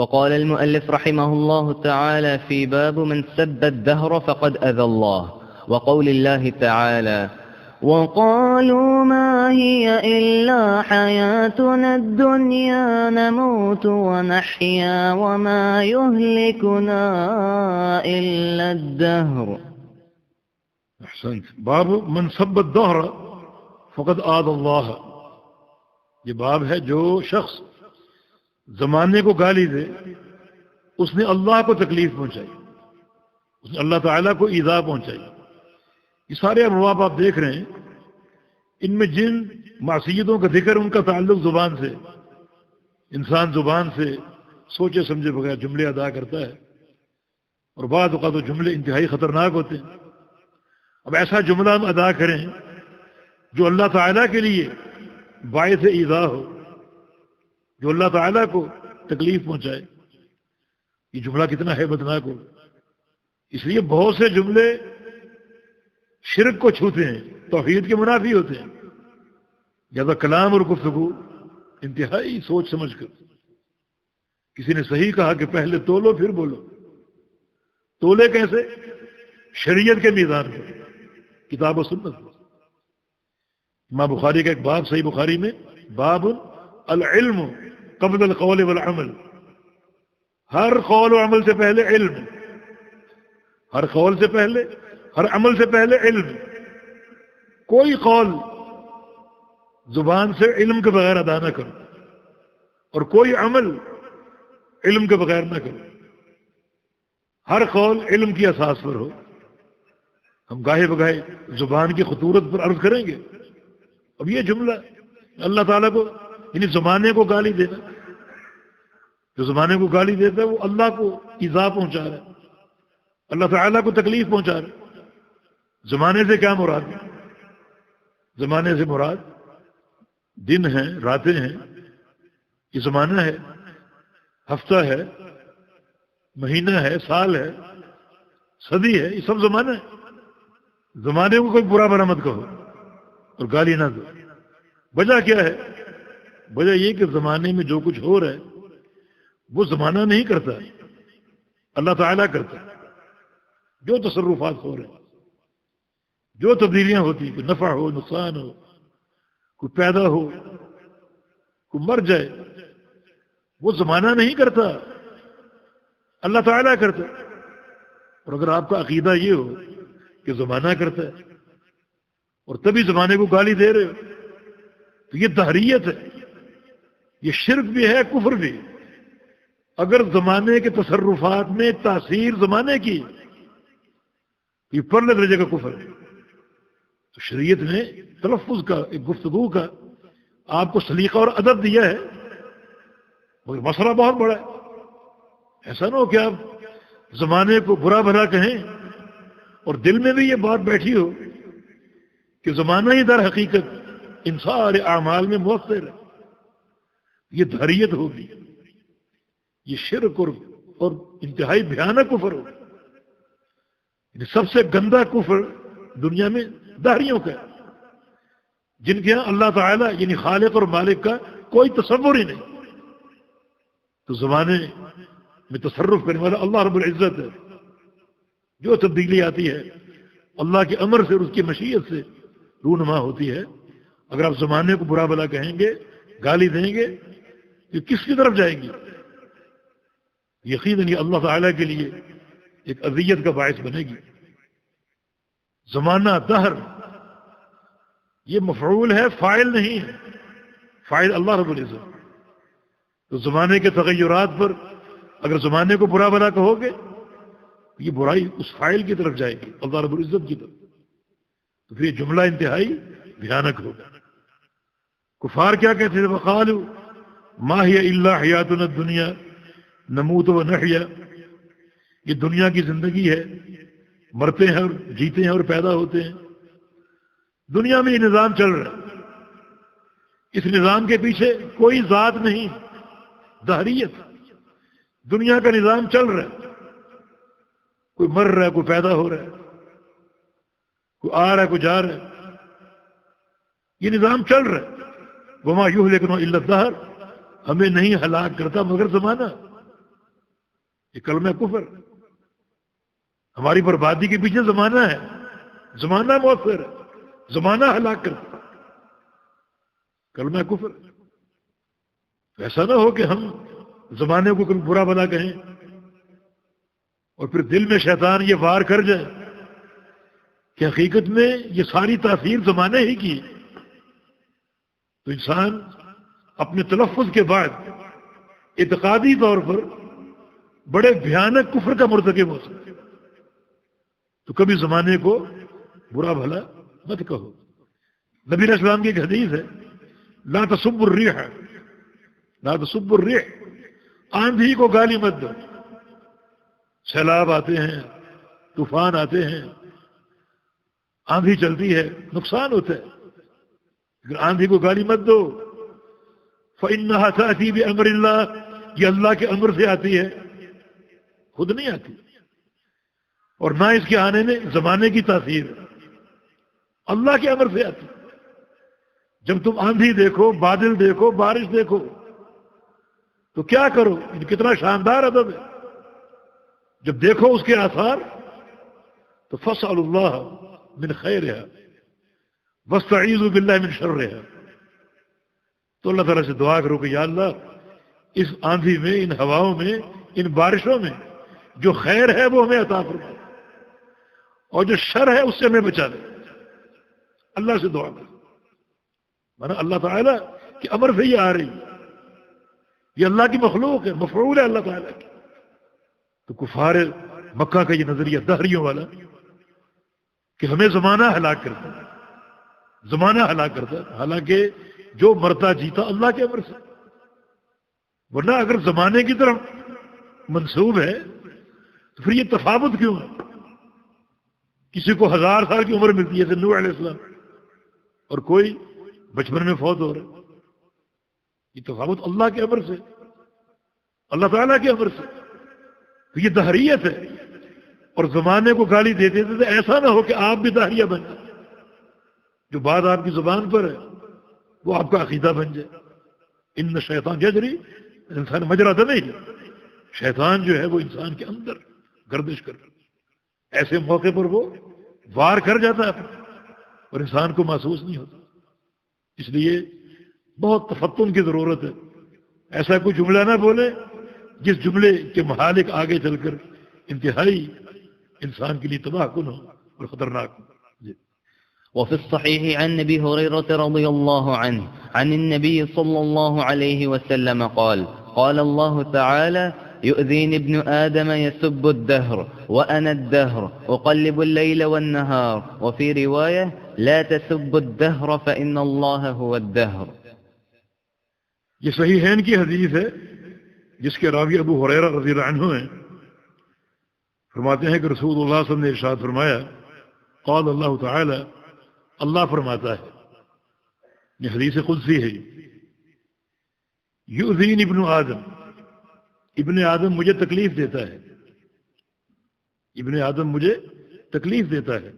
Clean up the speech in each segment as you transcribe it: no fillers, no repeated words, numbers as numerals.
وقال المؤلف رحمه الله تعالى في باب من سب الدهر فقد أذى الله، وقول الله تعالى: وقالوا ما هي إلا حياتنا الدنيا نموت ونحيا وما يهلكنا إلا الدهر. احسنت. باب من سب الدهر فقد آذى اللہ، یہ باب ہے جو شخص زمانے کو گالی دے اس نے اللہ کو تکلیف پہنچائی، اس نے اللہ تعالیٰ کو ایذا پہنچائی۔ یہ سارے ابواب آپ دیکھ رہے ہیں، ان میں جن معصیتوں کا ذکر ان کا تعلق زبان سے، انسان زبان سے سوچے سمجھے بغیر جملے ادا کرتا ہے، اور بعض اوقات وہ جملے انتہائی خطرناک ہوتے ہیں۔ اب ایسا جملہ ہم ادا کریں جو اللہ تعالیٰ کے لیے باعث ایذا ہو، جو اللہ تعالیٰ کو تکلیف پہنچائے، یہ جملہ کتنا ہیبتناک ہو۔ اس لیے بہت سے جملے شرک کو چھوتے ہیں، توحید کے منافی ہوتے ہیں۔ لہذا کلام اور گفتگو انتہائی سوچ سمجھ کر۔ کسی نے صحیح کہا کہ پہلے تولو پھر بولو۔ تولے کیسے؟ شریعت کے میزان پر، کتاب و سنت پر۔ امام بخاری کا ایک باب صحیح بخاری میں، باب العلم قبل القول والعمل، ہر قول و عمل سے پہلے علم، ہر قول سے پہلے، ہر عمل سے پہلے علم۔ کوئی قول زبان سے علم کے بغیر ادا نہ کرو، اور کوئی عمل علم کے بغیر نہ کرو۔ ہر قول علم کی اساس پر ہو۔ ہم گاہے بگاہے زبان کی خطورت پر عرض کریں گے۔ اب یہ جملہ اللہ تعالیٰ کو، یعنی زمانے کو گالی دینا، جو زمانے کو گالی دیتا ہے وہ اللہ کو ایذا پہنچا رہا ہے، اللہ تعالیٰ کو تکلیف پہنچا رہا ہے۔ زمانے سے کیا مراد ہے؟ زمانے سے مراد دن ہیں، راتیں ہیں، یہ زمانہ ہے، ہفتہ ہے، مہینہ ہے، سال ہے، صدی ہے، یہ سب زمانہ ہے۔ زمانے کو کوئی برا بھلا مت کہو اور گالی نہ دو۔ وجہ کیا ہے؟ وجہ یہ کہ زمانے میں جو کچھ ہو رہا ہے وہ زمانہ نہیں کرتا، اللہ تعالیٰ کرتا ہے۔ جو تصرفات ہو رہے ہیں، جو تبدیلیاں ہوتی ہیں، کوئی نفع ہو، نقصان ہو، کوئی پیدا ہو، کوئی مر جائے، وہ زمانہ نہیں کرتا، اللہ تعالیٰ کرتا ہے۔ اور اگر آپ کا عقیدہ یہ ہو کہ زمانہ کرتا ہے اور تبھی زمانے کو گالی دے رہے ہو، تو یہ دہریت ہے، یہ شرک بھی ہے، کفر بھی۔ اگر زمانے کے تصرفات میں تاثیر زمانے کی، یہ پرلے درجے کا کفر ہے۔ تو شریعت نے تلفظ کا، ایک گفتگو کا آپ کو سلیقہ اور ادب دیا ہے، مگر مسئلہ بہت بڑا ہے۔ ایسا نہ ہو کہ آپ زمانے کو برا بھلا کہیں اور دل میں بھی یہ بات بیٹھی ہو کہ زمانہ ہی در حقیقت ان سارے اعمال میں مؤثر ہے۔ یہ دھریت ہوگی، یہ شرک اور انتہائی بھیانک کفر ہوگا۔ سب سے گندا کفر دنیا میں داہریوں کا ہے، جن کے ہاں اللہ تعالیٰ یعنی خالق اور مالک کا کوئی تصور ہی نہیں۔ تو زمانے میں تصرف کرنے والا اللہ رب العزت ہے۔ جو تبدیلی آتی ہے اللہ کے امر سے اور اس کی مشیت سے رونما ہوتی ہے۔ اگر آپ زمانے کو برا بھلا کہیں گے، گالی دیں گے، یہ کس کی طرف جائیں گی؟ یقیناً یہ اللہ تعالیٰ کے لیے ایک اذیت کا باعث بنے گی۔ زمانہ، دہر، یہ مفعول ہے، فاعل نہیں ہے۔ فاعل اللہ رب العزت۔ تو زمانے کے تغیرات پر اگر زمانے کو برا بھلا کہو گے، یہ برائی اس فاعل کی طرف جائے گی، اللہ رب العزت کی طرف۔ تو پھر یہ جملہ انتہائی بھیانک ہوگا۔ کفار کیا کہتے تھے؟ وقالوا ما هي الا حیاتنا الدنیا نموت ونحیا، یہ دنیا کی زندگی ہے، مرتے ہیں اور جیتے ہیں اور پیدا ہوتے ہیں۔ دنیا میں یہ نظام چل رہا ہے، اس نظام کے پیچھے کوئی ذات نہیں، دہریت۔ دنیا کا نظام چل رہا ہے، کوئی مر رہا ہے، کوئی پیدا ہو رہا ہے، کوئی آ رہا ہے، کوئی جا رہا ہے، یہ نظام چل رہا ہے۔ وما یہلکنا الا الدہر، ہمیں نہیں ہلاک کرتا مگر زمانہ۔ یہ کلمہ کفر ہماری بربادی کے پیچھے زمانہ ہے، زمانہ مؤثر ہے، زمانہ ہلاک کرتا ہے، کلمہ کفر۔ ایسا نہ ہو کہ ہم زمانے کو کوئی برا بھلا کہیں اور پھر دل میں شیطان یہ وار کر جائے کہ حقیقت میں یہ ساری تاثیر زمانے ہی کی ہے، تو انسان اپنے تلفظ کے بعد اعتقادی طور پر بڑے بھیانک کفر کا مرتکب ہو سکتا ہے۔ تو کبھی زمانے کو برا بھلا مت کہو۔ نبی علیہ السلام کی ایک حدیث ہے، لا تسبوا الريح، لا تسبوا الريح، آندھی کو گالی مت دو۔ سیلاب آتے ہیں، طوفان آتے ہیں، آندھی چلتی ہے، نقصان ہوتا ہے، لیکن آندھی کو گالی مت دو۔ فإنها تأتي بأمر اللہ، یہ اللہ کے امر سے آتی ہے، خود نہیں آتی، اور نہ اس کے آنے میں زمانے کی تاثیر ہے، اللہ کے امر سے آتی ہے۔ جب تم آندھی دیکھو، بادل دیکھو، بارش دیکھو تو کیا کرو؟ کتنا شاندار ادب ہے۔ جب دیکھو اس کے آثار تو فاسألوا اللہ من خیرها واستعیذوا باللہ من شرها، تو اللہ تعالیٰ سے دعا کرو کہ یا اللہ اس آندھی میں، ان ہواؤں میں، ان بارشوں میں جو خیر ہے وہ ہمیں عطا فرما، اور جو شر ہے اس سے ہمیں بچا دے۔ اللہ سے دعا کرو، مانا اللہ تعالیٰ کے امر سے یہ آ رہی ہے، یہ اللہ کی مخلوق ہے، مفعول ہے اللہ تعالیٰ کی۔ تو کفار مکہ کا یہ نظریہ دہریوں والا کہ ہمیں زمانہ ہلاک کرتا ہے، زمانہ ہلاک کرتا ہے، حالانکہ جو مرتا جیتا اللہ کے امر سے، ورنہ اگر زمانے کی طرف منسوب ہے تو پھر یہ تفاوت کیوں ہے؟ کسی کو 1000 سال کی عمر ملتی ہے جیسے نوح علیہ السلام، اور کوئی بچپن میں فوت ہو رہا ہے۔ یہ تفاوت اللہ کے امر سے، اللہ تعالیٰ کے امر سے، تو یہ دہریت ہے۔ اور زمانے کو گالی دیتے تھے تو ایسا نہ ہو کہ آپ بھی دہریہ بن جائیں، جو بات آپ کی زبان پر ہے وہ آپ کا عقیدہ بن جائے۔ ان شیطان یجری، انسان مجرا دم ہی، شیطان جو ہے وہ انسان کے اندر گردش کر، ایسے موقع پر وہ وار کر جاتا ہے اور انسان کو محسوس نہیں ہوتا۔ اس لیے بہت تفتن کی ضرورت ہے، ایسا کوئی جملہ نہ بولے جس جملے کے مہالک آگے چل کر انتہائی انسان کے لیے تباہ کن ہو اور خطرناک ہو۔ وفي الصحيح عن أبي هريرة رضي الله عنه عن النبي صلى الله عليه وسلم قال قال الله تعالى يؤذيني ابن آدم يسب الدهر وأنا الدهر أقلب الليل والنهار وفي رواية لا تسب الدهر فإن الله هو الدهر۔ یہ صحیحین کی حدیث ہے جس کے راوی ابو ہریرہ رضی اللہ عنہ ہیں، فرماتے ہیں کہ رسول اللہ صلی اللہ علیہ وسلم نے ارشاد فرمایا، قال اللہ تعالی، اللہ فرماتا ہے، یہ حدیث قدسی ہے، یؤذین ابن آدم، ابن آدم مجھے تکلیف دیتا ہے، ابن آدم مجھے تکلیف دیتا ہے۔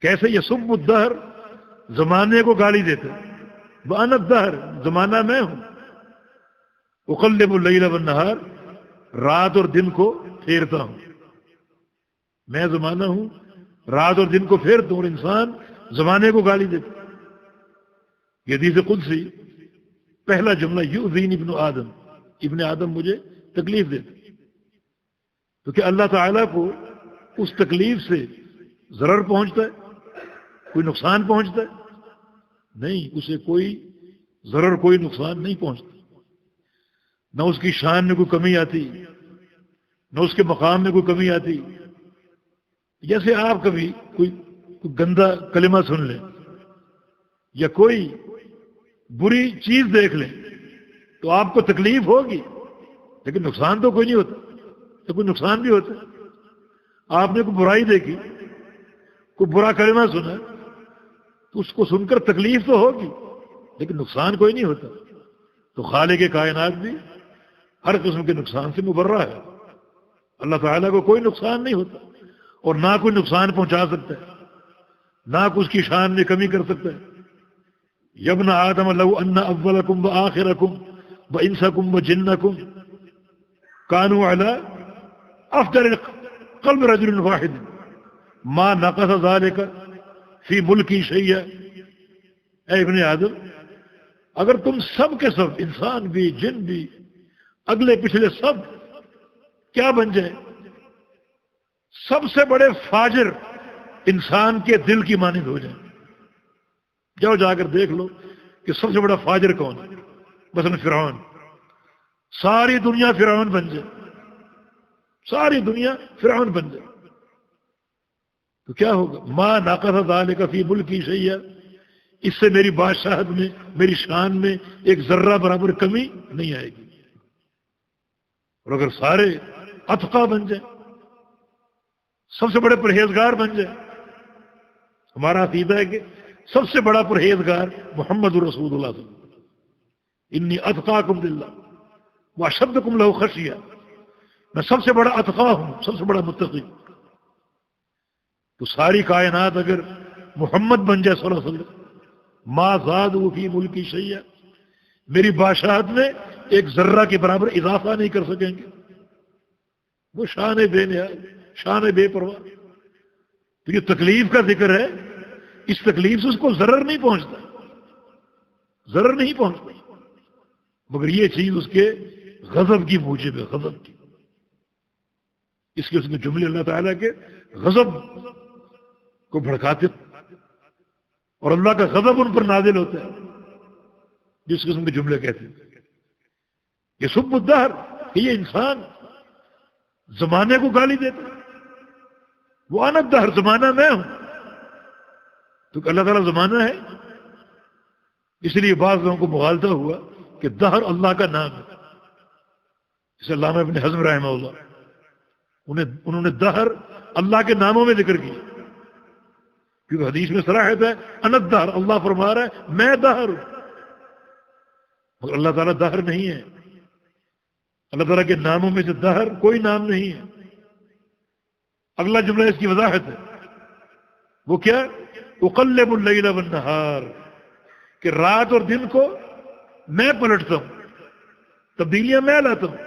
کیسے؟ یسب الدہر، زمانے کو گالی دیتا ہے، وأنا الدہر، زمانہ میں ہوں، اقلب اللیل والنہار، رات اور دن کو پھیرتا ہوں، میں زمانہ ہوں، رات اور دن کو پھیرتا ہوں، اور انسان زمانے کو گالی دیتا۔ یہ حدیث قدسی پہلا جملہ، یؤذین ابن آدم، ابن آدم مجھے تکلیف دیتا، تو کہ اللہ تعالیٰ کو اس تکلیف سے ضرر پہنچتا ہے، کوئی نقصان پہنچتا ہے؟ نہیں، اسے کوئی ضرر، کوئی نقصان نہیں پہنچتا، نہ اس کی شان میں کوئی کمی آتی، نہ اس کے مقام میں کوئی کمی آتی۔ جیسے آپ کبھی کوئی گندا کلمہ سن لیں یا کوئی بری چیز دیکھ لیں تو آپ کو تکلیف ہوگی، لیکن نقصان تو کوئی نہیں ہوتا، تو کوئی نقصان بھی ہوتا ہے۔ آپ نے کوئی برائی دیکھی، کوئی برا کلمہ سنا تو اس کو سن کر تکلیف تو ہوگی، لیکن نقصان کوئی نہیں ہوتا۔ تو خالق کائنات بھی ہر قسم کے نقصان سے مبرہ ہے، اللہ تعالیٰ کو کوئی نقصان نہیں ہوتا، اور نہ کوئی نقصان پہنچا سکتا ہے، نہ کوئی اس کی شان میں کمی کر سکتا ہے۔ یبن آدم لو ان اولکم وآخرکم وانسکم وجنکم کانوا علی افجر قلب رجل واحد ما نقص ذلك فی ملکی شیئا. اے ابن آدم، اگر تم سب کے سب، انسان بھی جن بھی اگلے پچھلے سب کیا بن جائے، سب سے بڑے فاجر انسان کے دل کی مانند ہو جائیں، جاؤ جا کر دیکھ لو کہ سب سے بڑا فاجر کون ہے. مثلا فرعون، ساری دنیا فرعون بن جائے، ساری دنیا فرعون بن جائے تو کیا ہوگا؟ ما ناقص ذلک فی ملکی شیئا، اس سے میری بادشاہت میں، میری شان میں ایک ذرہ برابر کمی نہیں آئے گی. اور اگر سارے اتقا بن جائیں، سب سے بڑے پرہیزگار بن جائیں، ہمارا عقیدہ ہے کہ سب سے بڑا پرہیزگار محمد رسول اللہ صلی اللہ علیہ وسلم. انی اتقاکم للہ واشدکم لہ خشیہ، میں سب سے بڑا اتقا ہوں، سب سے بڑا متقی. تو ساری کائنات اگر محمد بن جائے صلی اللہ علیہ وسلم، ما زادوا فی ملکی شیئا، میری بادشاہت میں ایک ذرہ کے برابر اضافہ نہیں کر سکیں گے. وہ شان بے نہایت، شان بے پرواہ. تو یہ تکلیف کا ذکر ہے، اس تکلیف سے اس کو ضرر نہیں پہنچتا، ضرر نہیں پہنچتا، مگر یہ چیز اس کے غضب کی موجب ہے، غضب کی. اس کے جملے اللہ تعالیٰ کے غضب کو بھڑکاتے اور اللہ کا غضب ان پر نازل ہوتا ہے، جس قسم کے جملے کہتے ہیں. یہ سب الدہر کہ یہ انسان زمانے کو گالی دیتا ہے. وہ انا الدہر، زمانہ میں ہوں. تو اللہ تعالیٰ زمانہ ہے، اس لیے بعض لوگوں کو مغالطہ ہوا کہ دہر اللہ کا نام ہے. جسے علامہ ابن حزم رحمہ اللہ، انہوں نے دہر اللہ کے ناموں میں ذکر کیا، کیونکہ حدیث میں صراحت ہے انا الدہر، اللہ فرما رہا ہے میں دہر ہوں. مگر اللہ تعالیٰ دہر نہیں ہے. اللہ تعالیٰ کے ناموں میں سے دہر کوئی نام نہیں ہے. اگلا جملہ اس کی وضاحت ہے، وہ کیا؟ اقلب اللیل والنہار، کہ رات اور دن کو میں پلٹتا ہوں، تبدیلیاں میں لاتا ہوں.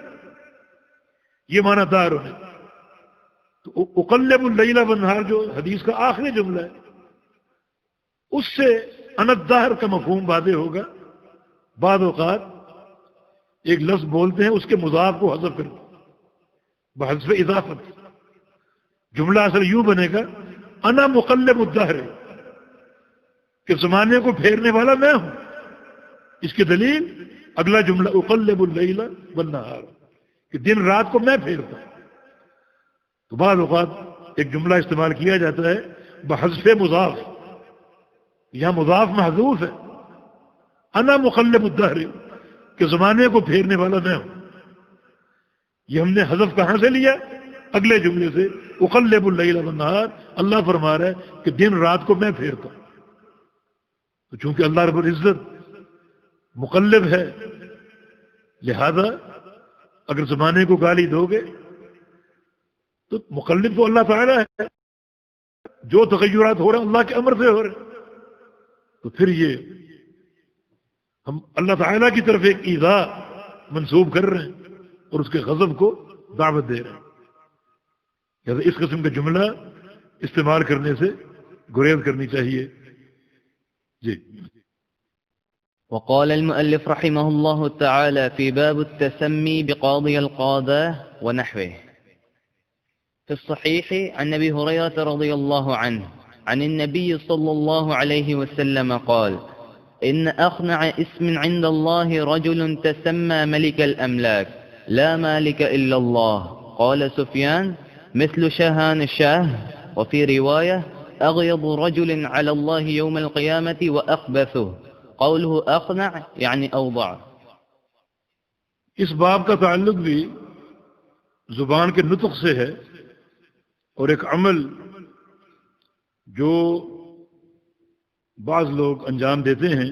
یہ معنی دہر ہونے. تو اقلب اللیل والنہار جو حدیث کا آخری جملہ ہے، اس سے انا الدہر کا مفہوم واضح ہوگا. بعض اوقات ایک لفظ بولتے ہیں، اس کے مضاف کو حذف کر بحذف اضافت، جملہ اصل یوں بنے گا انا مقلب الدہر، کہ زمانے کو پھیرنے والا میں ہوں. اس کی دلیل اگلا جملہ اقلب اللیل والنہار، کہ دن رات کو میں پھیرتا ہوں. تو بعض اوقات ایک جملہ استعمال کیا جاتا ہے بحذف مضاف، یہاں مضاف محذوف ہے، انا مقلب الدہر، کہ زمانے کو پھیرنے والا میں ہوں. یہ ہم نے حذف کہاں سے لیا؟ اگلے جملے سے، اقلب اللیل والنہار. اللہ فرما رہا ہے کہ دن رات کو میں پھیرتا ہوں. تو چونکہ اللہ رب العزت مقلب ہے، لہذا اگر زمانے کو گالی دو گے تو مقلب تو اللہ تعالیٰ ہے، جو تغیرات ہو رہے ہیں اللہ کے امر سے ہو رہے ہیں. تو پھر یہ ہم اللہ تعالیٰ کی طرف ایک ایذا منسوب کر رہے ہیں اور اس کے غضب کو دعوت دے رہے ہیں. لہذا اس قسم کا جملہ استعمال کرنے سے گریز کرنی چاہیے. جی. وقال المؤلف رحمه الله تعالى في باب التسمي بقاضي القاضاة ونحوه. في الصحيح عن أبي هريرة رضي الله عنه عن النبي صلى الله عليه وسلم قال: إن أخنع اسم عند الله رجل تسمى ملك الأملاك لا مالك إلا الله. قال سفيان: مثل شهان الشاه. وفي رواية: أغيض رجل على الله يوم القيامة وأخبثه. قوله أخنع يعني أوضع. اس باب کا تعلق بھی زبان کے نطق سے ہے، اور ایک عمل جو بعض لوگ انجام دیتے ہیں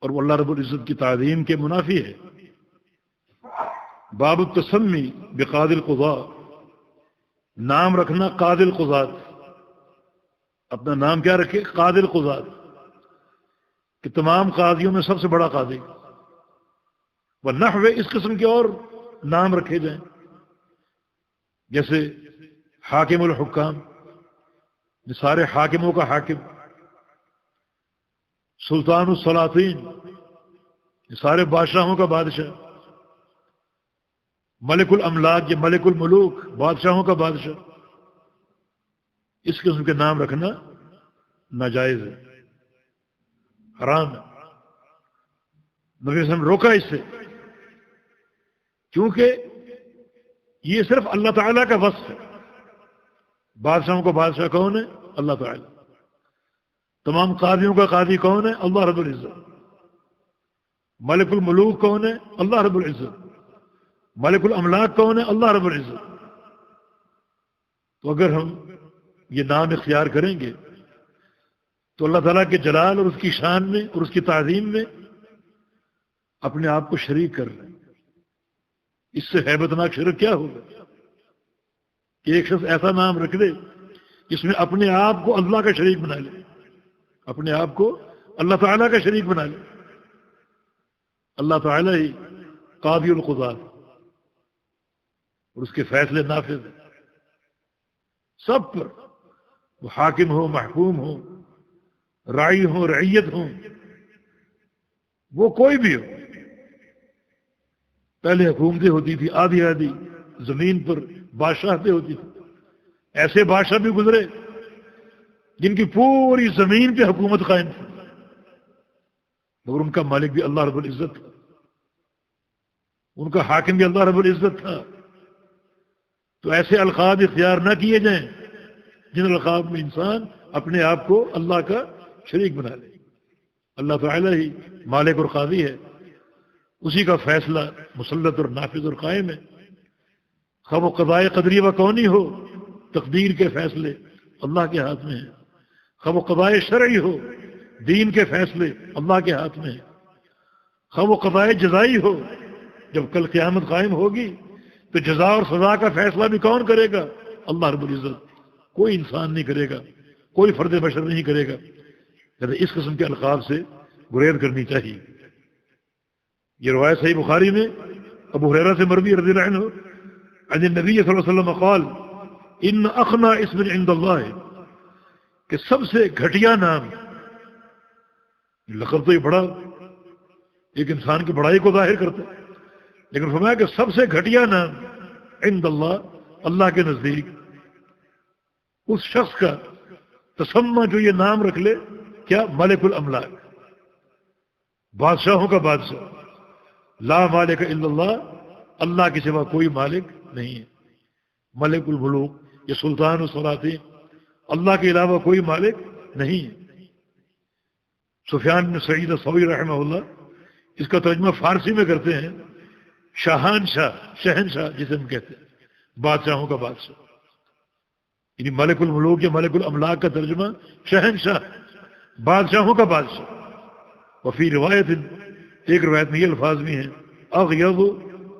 اور وہ اللہ رب العزت کی تعظیم کے منافی ہے. باب التسمی بقاضی القضاء، نام رکھنا قاضی القضاة. اپنا نام کیا رکھے؟ قاضی القضاة، کہ تمام قاضیوں میں سب سے بڑا قاضی. ونحو، اس قسم کے اور نام رکھے جائیں، جیسے حاکم الحکام، سارے حاکموں کا حاکم، سلطان السلاطین، سارے بادشاہوں کا بادشاہ، ملک الاملاک، یہ ملک الملوک، بادشاہوں کا بادشاہ، اس قسم کے نام رکھنا ناجائز ہے، حرام ہے۔ نبی صلی اللہ علیہ وسلم روکا اس سے، کیونکہ یہ صرف اللہ تعالیٰ کا وصف ہے۔ بادشاہوں کا بادشاہ کون ہے؟ اللہ تعالیٰ۔ تمام قاضیوں کا قاضی کون ہے؟ اللہ رب العزت۔ ملک الملوک کون ہے؟ اللہ رب العزت۔ ملک الاملاک کون ہے؟ اللہ رب العزت۔ تو اگر ہم یہ نام اختیار کریں گے تو اللہ تعالیٰ کے جلال اور اس کی شان میں اور اس کی تعظیم میں اپنے آپ کو شریک کر رہے ہیں۔ اس سے ہیبت ناک شرک کیا ہوگا کہ ایک شخص ایسا نام رکھ دے جس میں اپنے آپ کو اللہ کا شریک بنا لے، اپنے آپ کو اللہ تعالیٰ کا شریک بنا لے۔ اللہ تعالیٰ ہی قاضی القضات اور اس کے فیصلے نافذ ہیں سب پر، وہ حاکم ہو، محکوم ہو، راعی ہو، رعیت ہو، وہ کوئی بھی ہو۔ پہلے حکومتیں ہوتی تھی آدھی آدھی زمین پر، بادشاہتیں ہوتی تھی، ایسے بادشاہ بھی گزرے جن کی پوری زمین پہ حکومت قائم تھی، مگر ان کا مالک بھی اللہ رب العزت تھا، ان کا حاکم بھی اللہ رب العزت تھا۔ تو ایسے القاب اختیار نہ کیے جائیں جن القاب میں انسان اپنے آپ کو اللہ کا شریک بنا لے۔ اللہ تعالیٰ ہی مالک اور قاضی ہے، اسی کا فیصلہ مسلط اور نافذ اور قائم ہے۔ خواہ وہ قضائے قدری و کونی ہو، تقدیر کے فیصلے اللہ کے ہاتھ میں ہیں، خواہ وہ قضائے شرعی ہو، دین کے فیصلے اللہ کے ہاتھ میں ہیں، خواہ وہ قضائے جزائی ہو، جب کل قیامت قائم ہوگی تو جزا اور سزا کا فیصلہ بھی کون کرے گا؟ اللہ رب العزت۔ کوئی انسان نہیں کرے گا، کوئی فرد بشر نہیں کرے گا۔ لہذا اس قسم کے القاب سے گریز کرنی چاہیے۔ یہ روایت صحیح بخاری میں ابو ہریرہ سے مروی رضی اللہ عنہ عن النبی صلی اللہ علیہ وسلم قال ان اخنا اسم عند اللہ، کہ سب سے گھٹیا نام، لقب تو یہ بڑا ایک انسان کی بڑائی کو ظاہر کرتا ہے، لیکن فرمایا کہ سب سے گھٹیا نام عند اللہ، اللہ کے نزدیک اس شخص کا تسمہ جو یہ نام رکھ لے، کیا؟ ملک الاملاک، بادشاہوں کا بادشاہ، لا مالک الا اللہ، اللہ کے سوا کوئی مالک نہیں ہے۔ ملک الملوک، یہ سلطان السلاطین، اللہ کے علاوہ کوئی مالک نہیں ہے۔ سفیان بن سعید الثوری رحمہ اللہ اس کا ترجمہ فارسی میں کرتے ہیں شاہان شاہ، شہنشاہ جسے ہم کہتے ہیں، بادشاہوں کا بادشاہ، یعنی ملک الملوک یا ملک الاملاک کا ترجمہ شہنشاہ، بادشاہوں کا بادشاہ۔ وفی روایت، ایک روایت میں یہ الفاظ بھی ہیں اغیظ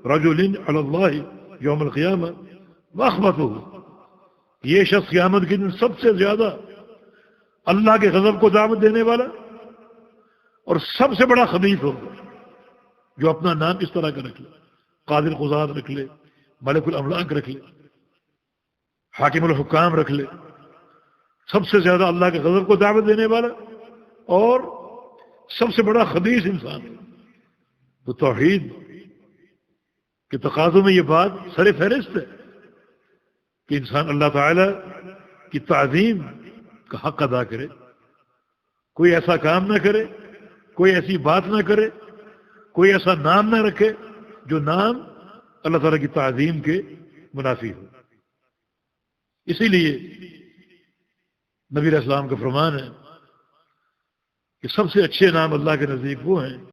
رجل علی اللہ یوم القیامہ واخبثہ، یہ شخص قیامت کے دن سب سے زیادہ اللہ کے غضب کو دعوت دینے والا اور سب سے بڑا خبیث ہوگا جو اپنا نام اس طرح کا رکھ لے، قاضی القضات رکھ لے، ملک الاملاک رکھ لے، حاکم الحکام رکھ لے، سب سے زیادہ اللہ کے غضب کو دعوت دینے والا اور سب سے بڑا خبیث انسان ہے۔ تو توحید کے تقاضوں میں یہ بات سر فہرست ہے کہ انسان اللہ تعالی کی تعظیم کا حق ادا کرے، کوئی ایسا کام نہ کرے، کوئی ایسی بات نہ کرے، کوئی ایسا نام نہ رکھے جو نام اللہ تعالیٰ کی تعظیم کے منافی ہو۔ اسی لیے نبی علیہ السلام کا فرمان ہے کہ سب سے اچھے نام اللہ کے نزدیک وہ ہیں